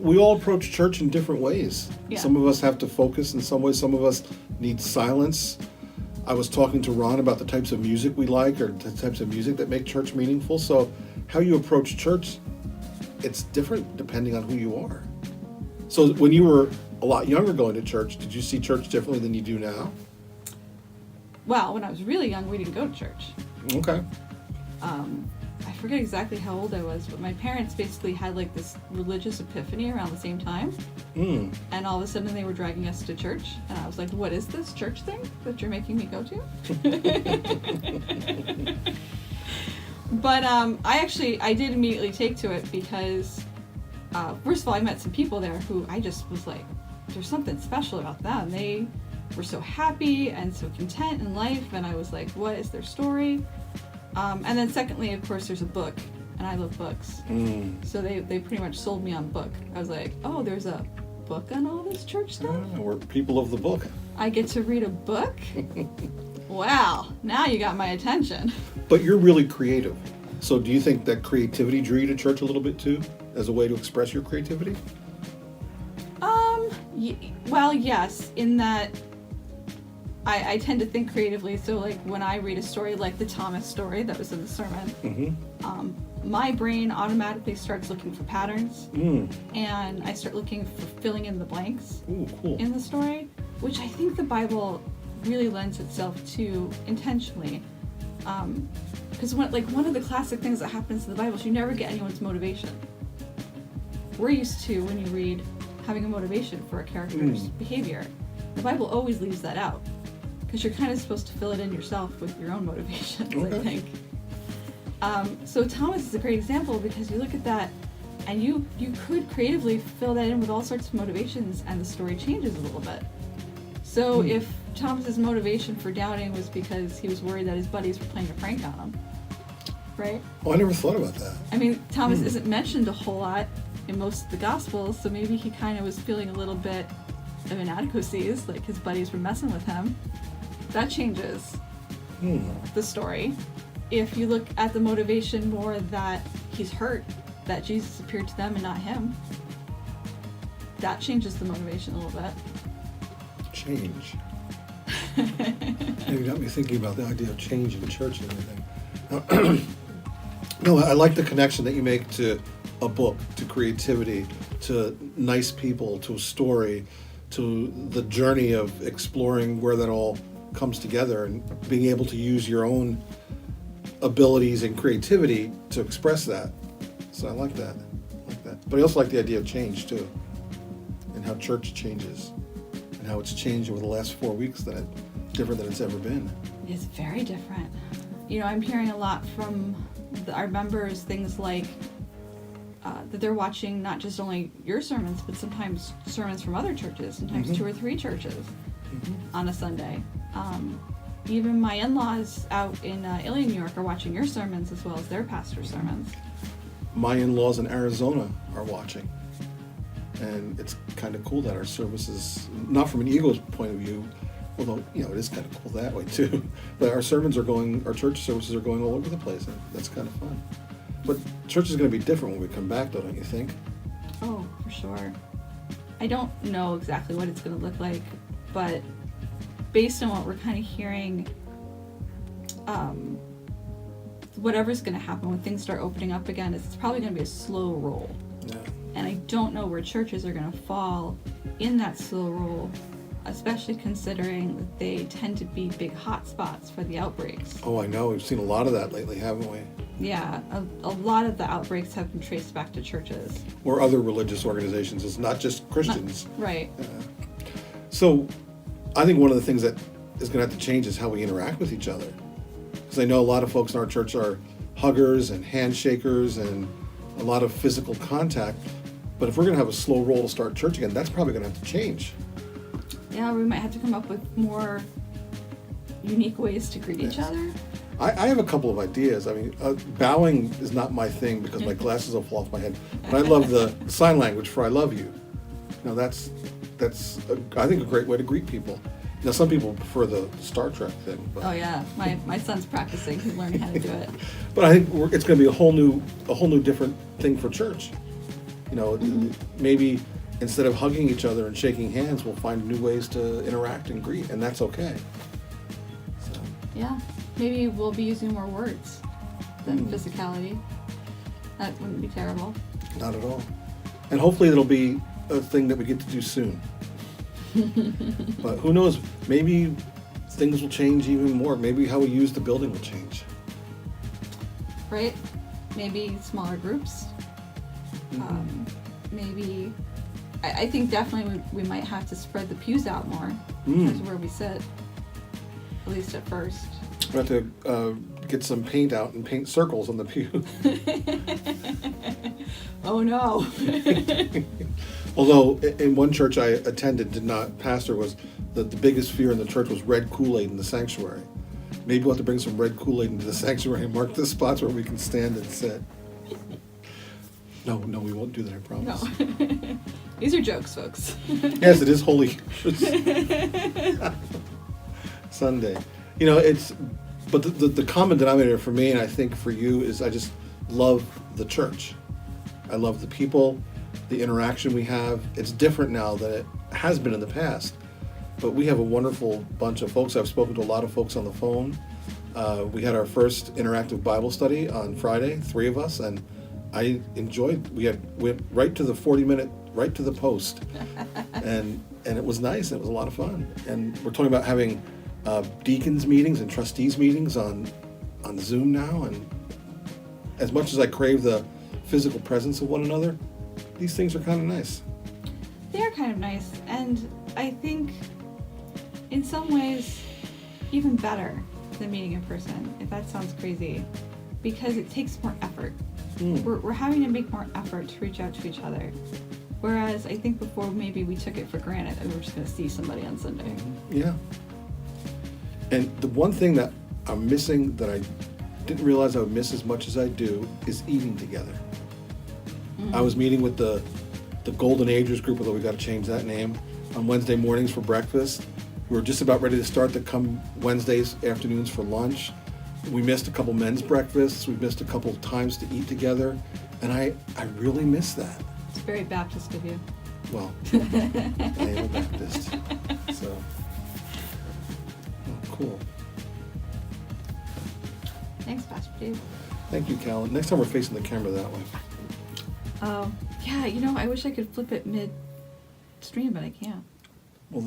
we all approach church in different ways. Yeah. Some of us have to focus in some ways. Some of us need silence. I was talking to Ron about the types of music we like, or the types of music that make church meaningful. So how you approach church, it's different depending on who you are. So when you were a lot younger going to church, did you see church differently than you do now? Well, when I was really young, we didn't go to church. Okay. I forget exactly how old I was, but my parents basically had like this religious epiphany around the same time. And all of a sudden they were dragging us to church. And I was like, what is this church thing that you're making me go to? But I did immediately take to it because, first of all, I met some people there who I just was like, there's something special about them. They were so happy and so content in life. And I was like, what is their story? And then secondly, of course, there's a book, and I love books. So they pretty much sold me on book. I was like, oh, there's a book on all this church stuff? We're people of the book. I get to read a book? Wow, now you got my attention. But you're really creative. So do you think that creativity drew you to church a little bit too, as a way to express your creativity? Well, yes, in that I tend to think creatively. So like when I read a story like the Thomas story that was in the sermon, my brain automatically starts looking for patterns, and I start looking for filling in the blanks in the story, which I think the Bible really lends itself to intentionally. Because one of the classic things that happens in the Bible is you never get anyone's motivation. We're used to, when you read, having a motivation for a character's behavior. The Bible always leaves that out, because you're kind of supposed to fill it in yourself with your own motivations, I think. So Thomas is a great example, because you look at that and you could creatively fill that in with all sorts of motivations, and the story changes a little bit. So if Thomas's motivation for doubting was because he was worried that his buddies were playing a prank on him, right? Oh, I never thought about that. I mean, Thomas isn't mentioned a whole lot in most of the Gospels, so maybe he kind of was feeling a little bit of inadequacies, like his buddies were messing with him. That changes the story. If you look at the motivation more that he's hurt, that Jesus appeared to them and not him, that changes the motivation a little bit. Change. You got me thinking about the idea of change in church and everything. No, I like the connection that you make to a book, to creativity, to nice people, to a story, to the journey of exploring where that all comes together, and being able to use your own abilities and creativity to express that. So I like that. But I also like the idea of change too, and how church changes, and how it's changed over the last 4 weeks, that it's different than it's ever been. It's very different. You know, I'm hearing a lot from our members, things like that they're watching not just only your sermons, but sometimes sermons from other churches, sometimes 2 or 3 churches on a Sunday. Even my in-laws out in Ilion, New York, are watching your sermons as well as their pastor's sermons. My in-laws in Arizona are watching. And it's kind of cool that our services, not from an ego's point of view, although, it is kind of cool that way too, but our church services are going all over the place, and that's kind of fun. But church is going to be different when we come back, though, don't you think? Oh, for sure. I don't know exactly what it's going to look like, but based on what we're kind of hearing, whatever's going to happen when things start opening up again, it's probably going to be a slow roll. Yeah. And I don't know where churches are going to fall in that slow roll, especially considering that they tend to be big hot spots for the outbreaks. Oh, I know. We've seen a lot of that lately, haven't we? Yeah, a lot of the outbreaks have been traced back to churches. Or other religious organizations. It's not just Christians. Right. So I think one of the things that is going to have to change is how we interact with each other. Because I know a lot of folks in our church are huggers and handshakers and a lot of physical contact. But if we're going to have a slow roll to start church again, that's probably going to have to change. Yeah, we might have to come up with more unique ways to greet each other. I have a couple of ideas. I mean, bowing is not my thing because my glasses will fall off my head. But I love the sign language for "I love you." Now that's I think a great way to greet people. Now some people prefer the Star Trek thing. But, Oh yeah, my son's practicing. He's learning how to do it. But I think it's going to be a whole new different thing for church. You know, maybe instead of hugging each other and shaking hands, we'll find new ways to interact and greet, and that's okay. So, Yeah, maybe we'll be using more words than physicality. That wouldn't be terrible. not at all. And hopefully it'll be a thing that we get to do soon. But who knows? Maybe things will change even more. Maybe how we use the building will change. Right? Maybe smaller groups. Maybe, I think definitely we might have to spread the pews out more because where we sit, at least at first. We have to get some paint out and paint circles on the pew. Oh no. Although in one church I attended, pastor was the biggest fear in the church was red Kool-Aid in the sanctuary. Maybe we'll have to bring some red Kool-Aid into the sanctuary and mark the spots where we can stand and sit. No, we won't do that, I promise. No. These are jokes, folks. Yes, it is Holy Sunday. You know, but the common denominator for me, and I think for you, is I just love the church. I love the people, the interaction we have. It's different now than it has been in the past. But we have a wonderful bunch of folks. I've spoken to a lot of folks on the phone. We had our first interactive Bible study on Friday, 3 of us, and I enjoyed. We went right to the 40-minute, right to the post, and it was nice. It was a lot of fun. And we're talking about having deacons meetings and trustees meetings on Zoom now. And as much as I crave the physical presence of one another, these things are kind of nice. They are kind of nice, and I think in some ways even better than meeting in person, if that sounds crazy, because it takes more effort. We're having to make more effort to reach out to each other. Whereas I think before maybe we took it for granted that we were just going to see somebody on Sunday. Yeah. And the one thing that I'm missing that I didn't realize I would miss as much as I do is eating together. I was meeting with the Golden Agers group, although we got to change that name, on Wednesday mornings for breakfast. We were just about ready to start to come Wednesdays afternoons for lunch. We missed a couple men's breakfasts. We missed a couple times to eat together. And I really miss that. It's very Baptist of you. Well, I am a Baptist. So, cool. Thanks, Pastor Dave. Thank you, Cal. Next time we're facing the camera that way. Yeah, I wish I could flip it mid-stream, but I can't. Well,